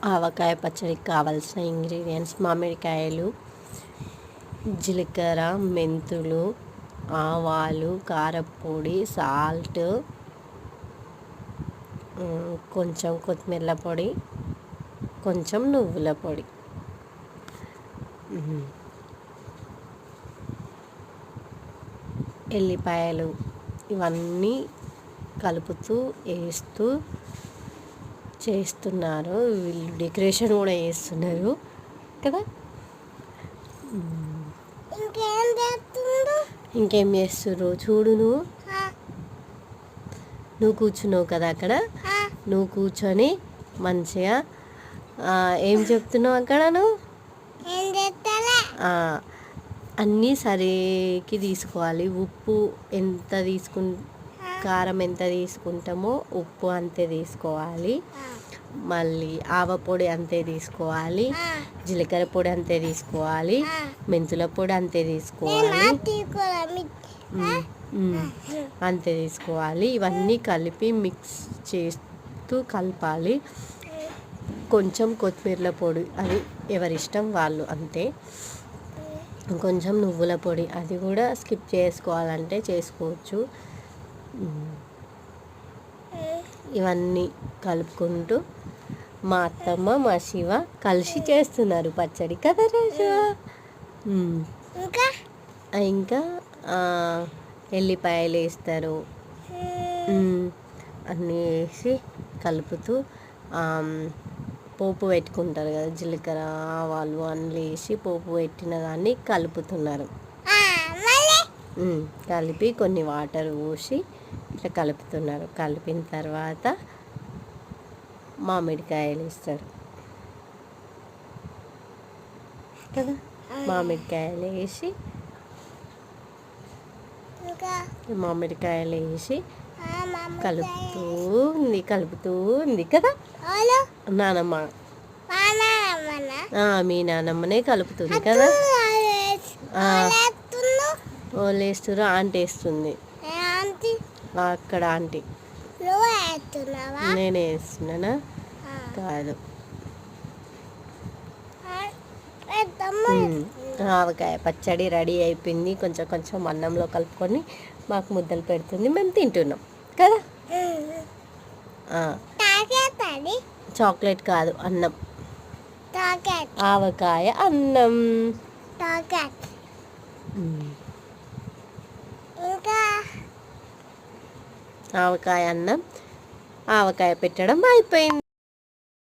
ఆవకాయ పచ్చడికి కావాల్సిన ఇంగ్రీడియంట్స్ మామిడికాయలు, జీలకర్ర, మెంతులు, ఆవాలు, కారపొడి, సాల్ట్, కొంచెం కొత్తిమీర పొడి, కొంచెం నువ్వుల పొడి. ఎల్లిపాయలు ఇవన్నీ కలుపుతూ వేస్తూ చేస్తున్నారు. వీళ్ళు డెకరేషన్ కూడా చేస్తున్నారు కదా. ఇంకేం చేస్తుర్రు చూడు. నువ్వు కూర్చున్నావు కదా అక్కడ. నువ్వు కూర్చొని మంచిగా ఏం చెప్తున్నావు అక్కడ నువ్వు? అన్నీ సరికి తీసుకోవాలి. ఉప్పు ఎంత కారం ఎంత తీసుకుంటామో ఉప్పు అంతే తీసుకోవాలి. మళ్ళీ ఆవపొడి అంతే తీసుకోవాలి, జీలకర్ర పొడి అంతే తీసుకోవాలి, మెంతుల పొడి అంతే తీసుకోవాలి, అంతే తీసుకోవాలి. ఇవన్నీ కలిపి మిక్స్ చేస్తూ కలపాలి. కొంచెం కొత్తిమీర పొడి, అది ఎవరిష్టం వాళ్ళు అంతే. కొంచెం నువ్వుల పొడి, అది కూడా స్కిప్ చేసుకోవాలంటే చేసుకోవచ్చు. ఇవన్నీ కలుపుకుంటూ మా అత్తమ్మ మా శివ కలిసి చేస్తున్నారు పచ్చడి కదా రాజు. ఇంకా ఎల్లిపాయలు వేస్తారు. అన్నీ వేసి కలుపుతూ పోపు పెట్టుకుంటారు కదా, జీలకర్ర ఆవాలు అన్నీ వేసి పోపు పెట్టిన దాన్ని కలుపుతున్నారు. కలిపి కొన్ని వాటర్ పోసి ఇట్లా కలుపుతున్నారు. కలిపిన తర్వాత మామిడికాయలు వేస్తారు కదా. మామిడికాయలు వేసి కలుపుతూ ఉంది కదా నానమ్మ. మీ నానమ్మనే కలుపుతుంది కదా. వాళ్ళు వేస్తారు, ఆంటీ వేస్తుంది అక్కడ. ఆంటీ నేనే వేస్తున్నానా? కాదు. ఆవకాయ పచ్చడి రెడీ అయిపోయింది. కొంచెం కొంచెం అన్నంలో కలుపుకొని మాకు ముద్దలు పెడుతుంది, మేము తింటున్నాం కదా. చాక్లెట్ కాదు, అన్నం. ఆవకాయ అన్నం. ఆవకాయ అన్నం, ఆవకాయ పెట్టడం అయిపోయింది.